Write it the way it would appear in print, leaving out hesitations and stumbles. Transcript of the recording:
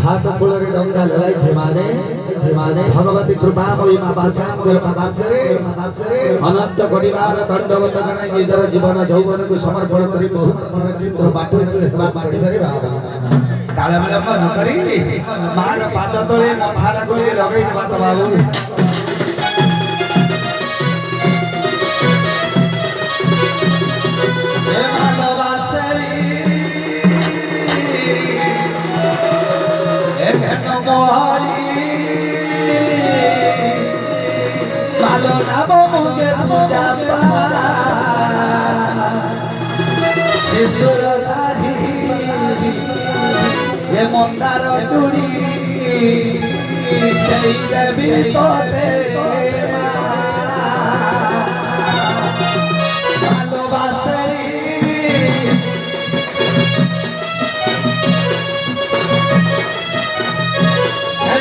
घाट cooler डंगा लगाई झिमाने भगवती कृपा होई मा बासाम कर पदार्सरे अनंत कोटिबार दंडवत जणाई निजर जीवन यौवन को समर्पण करी बहुत बाटो बात पड़ी करे बाबा काले विलंब न करी मार पाद तळे मथाडा तळे लगाई बात बाबू Malo namo mungkin mujaba Sindur sari Ye mondar curi Jai devi tote